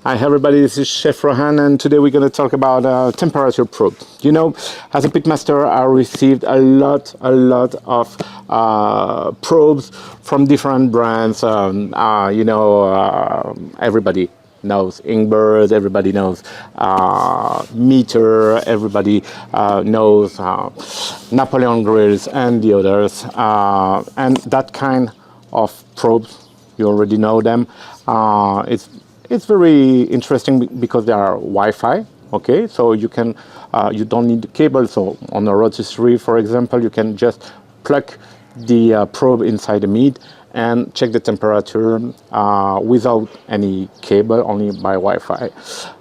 Hi everybody, this is Chef Rohan, and today we're going to talk about temperature probe. You know, as a pitmaster, I received a lot of probes from different brands. Everybody knows Ingbird, everybody knows Meter, everybody knows Napoleon grills and the others. And that kind of probes, you already know them. It's very interesting because they are Wi-Fi. Okay, so you can you don't need the cable. So on a rotisserie, for example, you can just plug the probe inside the meat and check the temperature without any cable, only by Wi-Fi.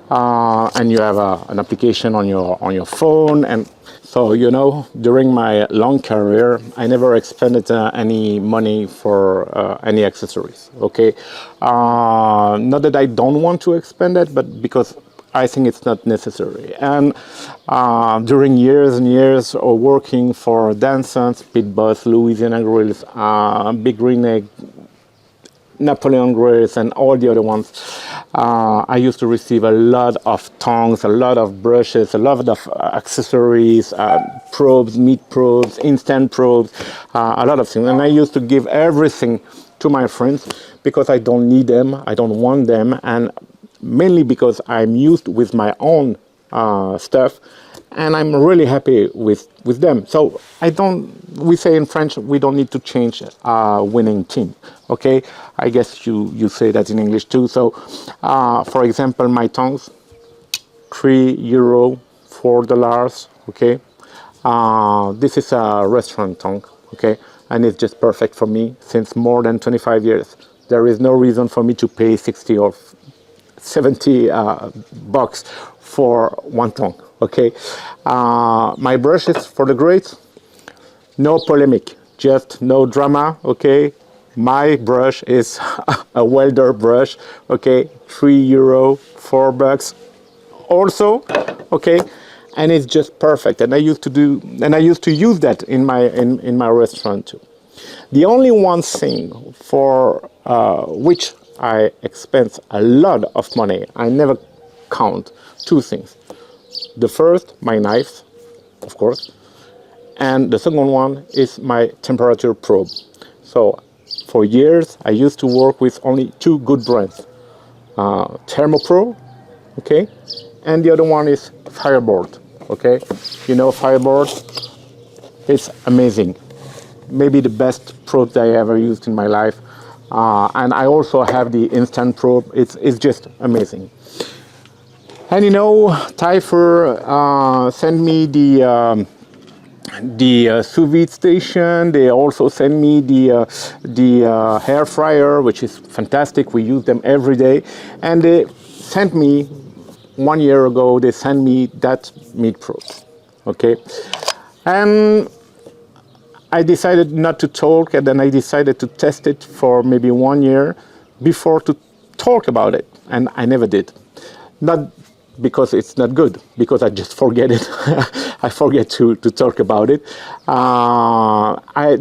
And you have an application on your phone. And so, you know, during my long career, I never expended any money for any accessories. Okay, not that I don't want to expend it, but because I think it's not necessary. And during years and years of working for Danson's, Pit Boss, Louisiana Grills, Big Green Egg, Napoleon grills, and all the other ones, I used to receive a lot of tongs, a lot of brushes, a lot of accessories, probes, meat probes, instant probes, a lot of things. And I used to give everything to my friends because I don't need them, I don't want them, and mainly because I'm used with my own stuff, and I'm really happy with them. So we say in French, we don't need to change a winning team. Okay, I guess you say that in English too. So for example, my tongs, €3, $4. Okay, this is a restaurant tongue. Okay, and it's just perfect for me since more than 25 years. There is no reason for me to pay 60 or 70 bucks for one tongue. Okay, my brushes for the grates, no polemic, just no drama. Okay, my brush is a welder brush. Okay, €3, $4 also. Okay, and it's just perfect. And I used to use that in my restaurant too. The only one thing for which I expense a lot of money, I never count two things. The first, my knives, of course, and the second one is my temperature probe. So for years, I used to work with only two good brands, Thermometer, okay, and the other one is Fireboard, okay. You know Fireboard, it's amazing. Maybe the best probe that I ever used in my life. And I also have the instant probe. It's just amazing. And you know, Typhur sent me the sous vide station. They also send me the air fryer, which is fantastic. We use them every day. And they sent me 1 year ago. They sent me that meat probe. Okay, and I decided not to talk, and then I decided to test it for maybe 1 year before to talk about it, and I never did. Not because it's not good, because I just forget it. I forget to talk about it. I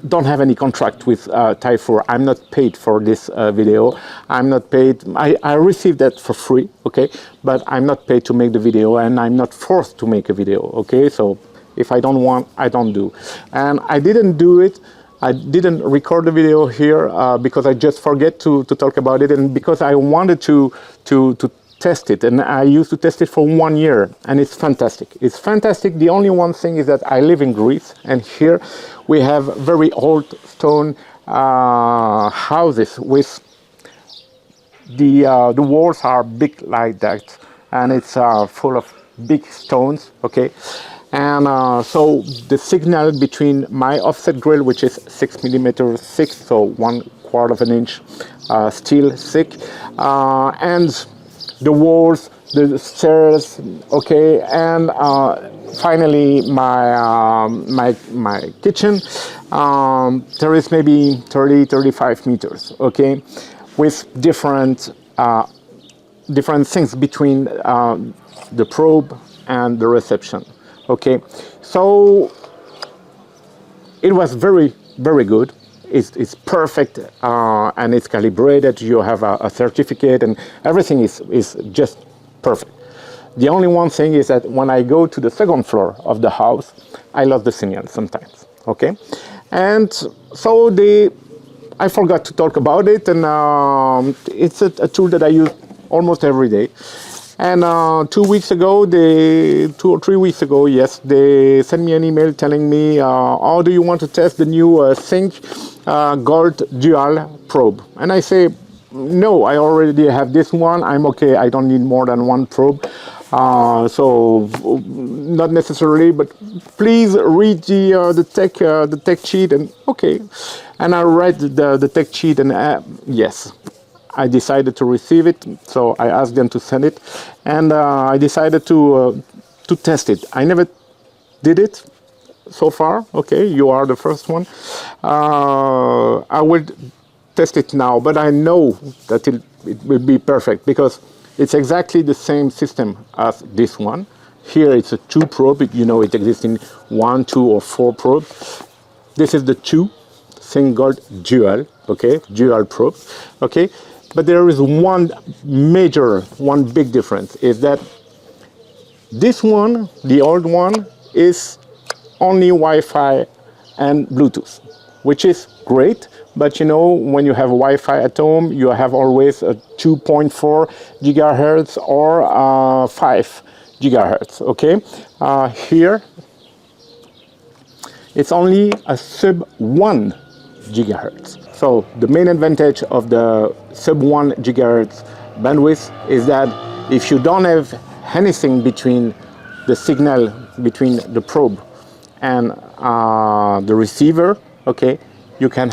don't have any contract with Typhur. I'm not paid for this video. I'm not paid. I received that for free, okay? But I'm not paid to make the video, and I'm not forced to make a video, okay? So if I don't want, I don't do. And I didn't do it. I didn't record the video here because I just forget to talk about it, and because I wanted to test it. And I used to test it for 1 year, and it's fantastic. It's fantastic. The only one thing is that I live in Greece, and here we have very old stone houses with the walls are big like that, and it's full of big stones. Okay. And so the signal between my offset grill, which is 6mm thick, so 1/4 of an inch steel thick, and the walls, the stairs, okay, and finally my kitchen, there is maybe 30-35 meters, okay, with different things between the probe and the reception. Okay, so it was very good. is perfect, and it's calibrated. You have a certificate, and everything is just perfect. The only one thing is that when I go to the second floor of the house, I lost the signal sometimes. Okay, and so I forgot to talk about it, and it's a tool that I use almost every day. And 2 weeks ago, 2 or 3 weeks ago, yes, they sent me an email telling me, "Oh, do you want to test the new Sync Gold Dual probe?" And I say, "No, I already have this one. I'm okay. I don't need more than one probe." So not necessarily, but please read the tech sheet, and okay. And I read the tech sheet, and yes, I decided to receive it. So I asked them to send it, and I decided to test it. I never did it so far. Okay, you are the first one. I will test it now, but I know that it will be perfect because it's exactly the same system as this one. Here it's a 2 probe. You know, it exists in 1, 2, or 4 probes. This is the 2 single dual. Okay, dual probe. Okay, but there is one big difference, is that this one, the old one, is only Wi-Fi and Bluetooth, which is great. But you know, when you have Wi-Fi at home, you have always a 2.4 gigahertz or 5 gigahertz. Okay, here it's only a sub 1 gigahertz. So the main advantage of the sub 1 gigahertz bandwidth is that if you don't have anything between the signal between the probe and the receiver, okay, you can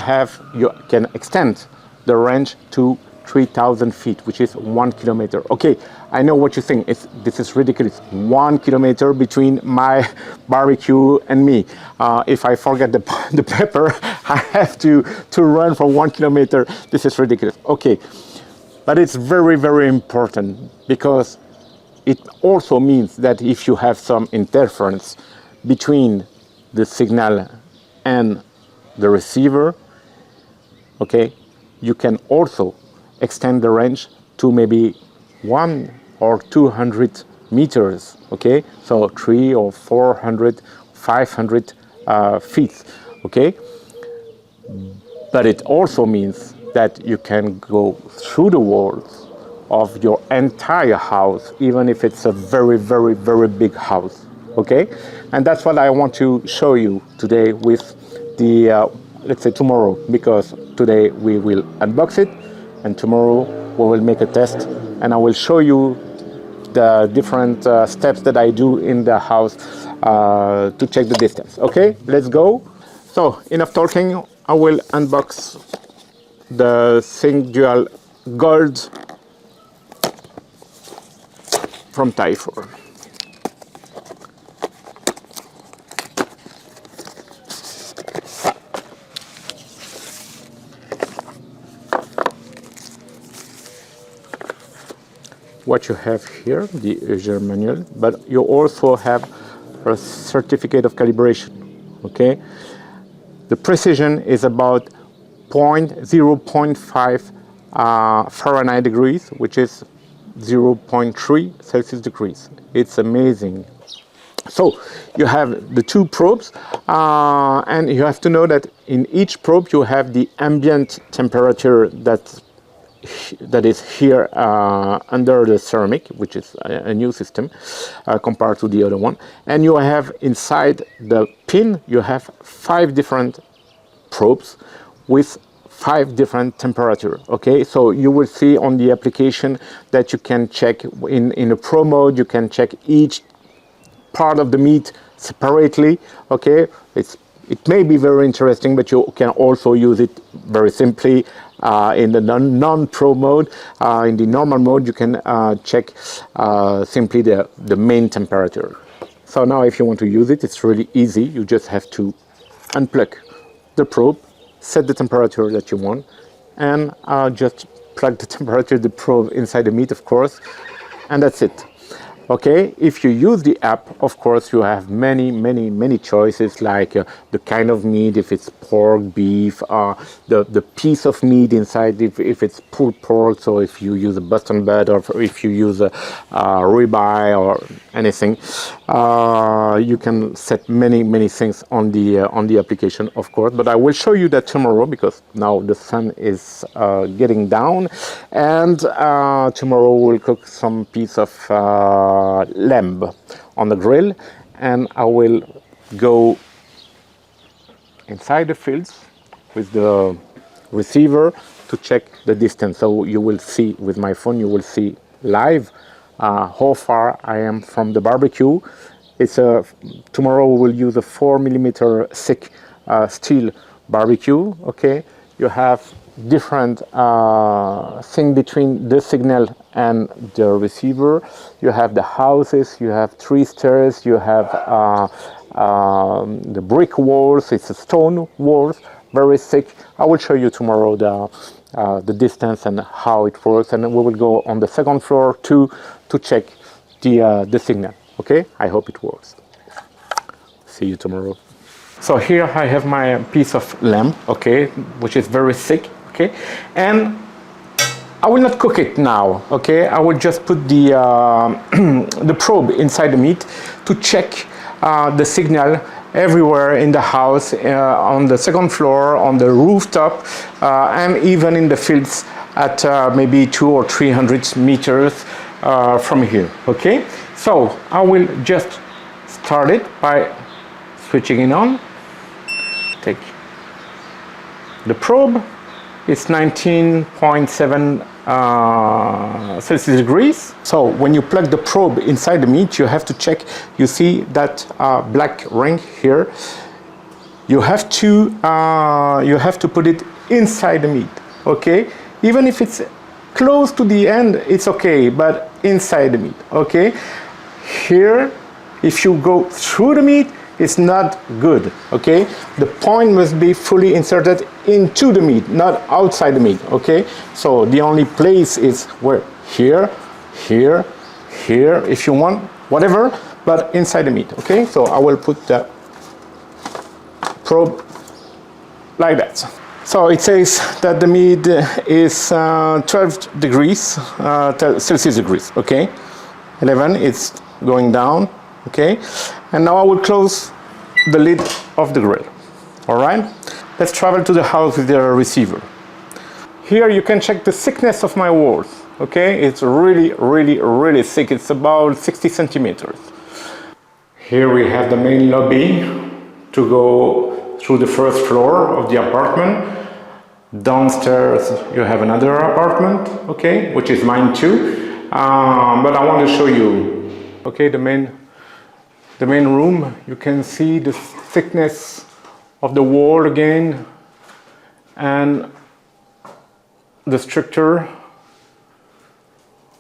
extend the range to 3,000 feet, which is 1 kilometer. Okay, I know what you think. This is ridiculous. 1 kilometer between my barbecue and me. If I forget the pepper, I have to run for 1 kilometer. This is ridiculous. Okay, but it's very, very important because it also means that if you have some interference between the signal and the receiver, okay, you can also extend the range to maybe 100 or 200 meters, okay, so 300 or 400, 500 feet, okay. But it also means that you can go through the walls of your entire house, even if it's a very, very, very big house, okay. And that's what I want to show you today with the let's say tomorrow, because today we will unbox it and tomorrow we will make a test, and I will show you the different steps that I do in the house to check the distance. Okay, let's go. So enough talking, I will unbox the Sync Dual Gold from Typhur. What you have here, the user manual, but you also have a certificate of calibration. Okay, the precision is about 0.5 Fahrenheit degrees, which is 0.3 Celsius degrees. It's amazing. So you have the 2 probes, and you have to know that in each probe you have the ambient temperature that is here under the ceramic, which is a new system compared to the other one. And you have inside the pin, you have 5 different probes with 5 different temperatures. Okay, so you will see on the application that you can check in a pro mode, you can check each part of the meat separately. Okay, it may be very interesting, but you can also use it very simply in the non-pro mode. In the normal mode, you can check simply the main temperature. So now if you want to use it, it's really easy. You just have to unplug the probe, set the temperature that you want, and just plug the temperature of the probe inside the meat, of course, and that's it. Okay, if you use the app, of course, you have many choices, like the kind of meat, if it's pork, beef, the piece of meat inside, if it's pulled pork, so if you use a Boston butt, or if you use a ribeye or anything, you can set many things on the application, of course. But I will show you that tomorrow, because now the sun is getting down, and tomorrow we'll cook some piece of lamb on the grill, and I will go inside the fields with the receiver to check the distance. So you will see with my phone, you will see live how far I am from the barbecue. Tomorrow we will use a 4mm thick steel barbecue. Okay, you have different thing between the signal and the receiver. You have the houses, you have 3 stairs, you have the brick walls, it's a stone walls, very thick. I will show you tomorrow the distance and how it works, and then we will go on the second floor to check the signal. Okay, I hope it works. See you tomorrow. So here I have my piece of lamb, okay, which is very thick. Okay, and I will not cook it now. Okay, I will just put the the probe inside the meat to check the signal everywhere in the house, on the second floor, on the rooftop, and even in the fields at maybe 200 or 300 meters from here. Okay, so I will just start it by switching it on. Take the probe. It's 19.7 Celsius degrees. So when you plug the probe inside the meat, you have to check. You see that black ring here. You have to put it inside the meat. Okay, even if it's close to the end, it's okay, but inside the meat. Okay, here, if you go through the meat, it's not good. Okay, the point must be fully inserted into the meat, not outside the meat. Okay, so the only place is where here, if you want, whatever, but inside the meat. Okay, so I will put the probe like that. So it says that the meat is 12 degrees Celsius degrees. Okay, 11, it's going down. Okay, and now I will close the lid of the grill. All right, let's travel to the house with the receiver. Here you can check the thickness of my walls. Okay, it's really thick. It's about 60 centimeters. Here we have the main lobby to go through the first floor of the apartment. Downstairs you have another apartment, okay, which is mine too. But I want to show you, okay, the main room. You can see the thickness of the wall again, and the structure.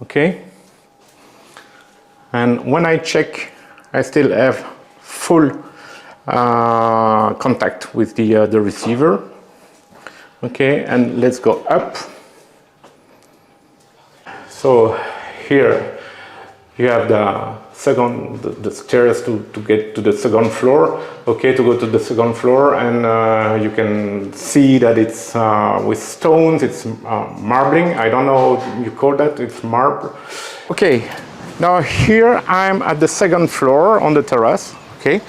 Okay, and when I check, I still have full contact with the receiver. Okay, and let's go up. So here you have the stairs to get to the second floor. Okay, to go to the second floor, and you can see that it's with stones. It's marbling. I don't know what you call that. It's marble. Okay, now here I'm at the second floor on the terrace. Okay,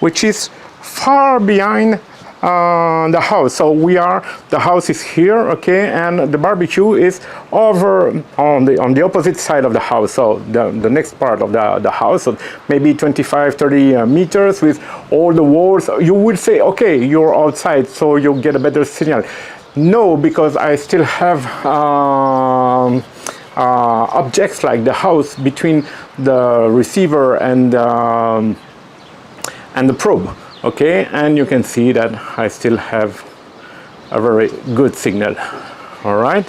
which is far behind the house. So the house is here, okay, and the barbecue is over on the opposite side of the house. So the next part of the house, so maybe 25-30 meters with all the walls. You would say, okay, you're outside, so you'll get a better signal. No, because I still have objects like the house between the receiver and the probe. Okay, and you can see that I still have a very good signal. All right,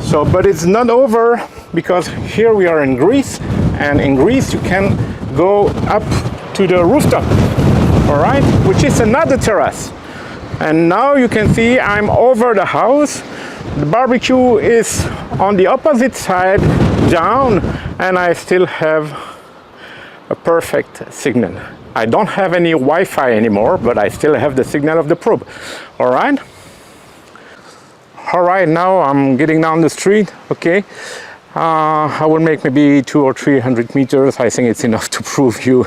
so but it's not over, because here we are in Greece, and in Greece you can go up to the rooftop, all right, which is another terrace. And now you can see I'm over the house. The barbecue is on the opposite side down, and I still have a perfect signal. I don't have any Wi-Fi anymore, but I still have the signal of the probe. All right. All right, now I'm getting down the street. Okay. I will make maybe 200 or 300 meters. I think it's enough to prove you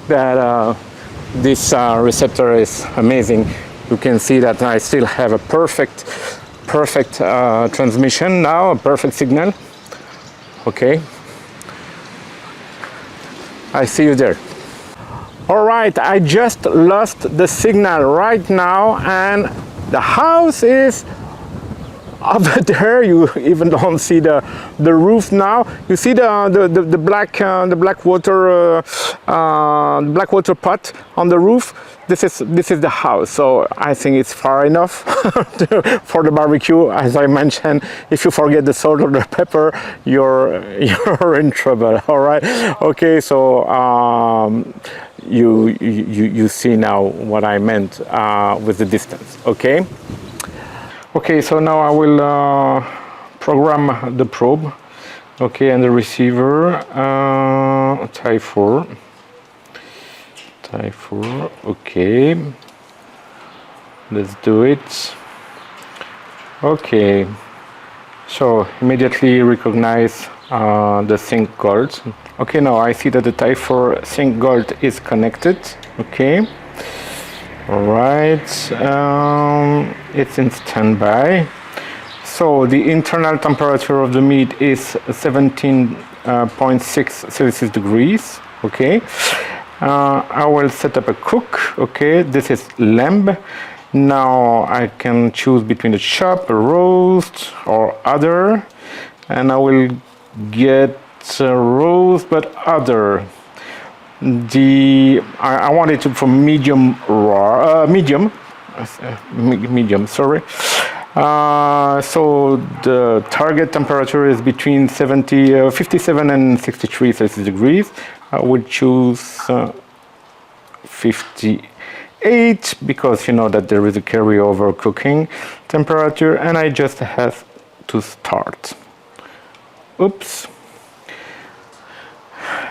that this receptor is amazing. You can see that I still have a perfect transmission now, a perfect signal. Okay. I see you there. All right, I just lost the signal right now, and the house is over there. You even don't see the roof now. You see the black water pot on the roof. This is the house. So I think it's far enough for the barbecue. As I mentioned, if you forget the salt or the pepper, you're in trouble. All right. Okay. So you see now what I meant with the distance. Okay. Okay, so now I will program the probe, okay, and the receiver, Typhur, okay, let's do it. Okay, so immediately recognize the sync gold. Okay, now I see that the Typhur sync gold is connected, okay. All right, it's in standby. So the internal temperature of the meat is 17.6 Celsius degrees. Okay, I will set up a cook. Okay, this is lamb. Now I can choose between the chop, a roast, or other, and I will get a roast, but other. I want it for medium raw, medium, sorry. So the target temperature is between 57 and 63 Celsius degrees. I would choose 58 because you know that there is a carryover cooking temperature, and I just have to start. Oops.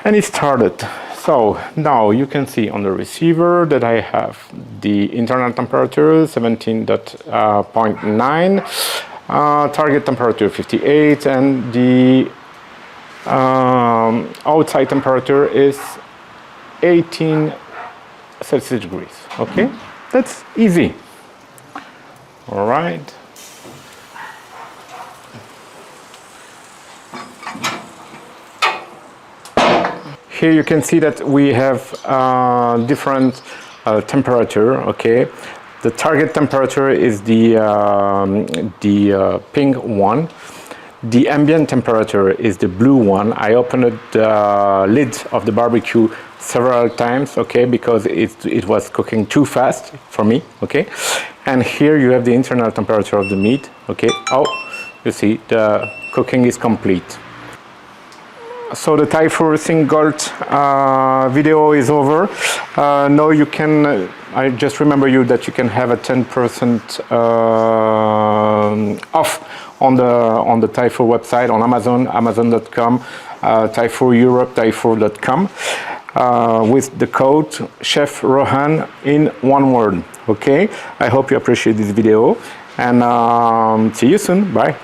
And it started. So now you can see on the receiver that I have the internal temperature 17.9, target temperature 58, and the outside temperature is 18 Celsius degrees. Okay, that's easy. All right. Here you can see that we have different temperature. Okay, the target temperature is the pink one. The ambient temperature is the blue one. I opened the lid of the barbecue several times, okay, because it was cooking too fast for me, okay. And here you have the internal temperature of the meat, okay. Oh, you see the cooking is complete. So the Typhur Sync Gold video is over. Now you can, I just remember you that you can have a 10% off on the Typhur website on Amazon, Amazon.com, Typhur Europe, Typhur.com, with the code Chef Rohan in one word. Okay, I hope you appreciate this video, and see you soon. Bye.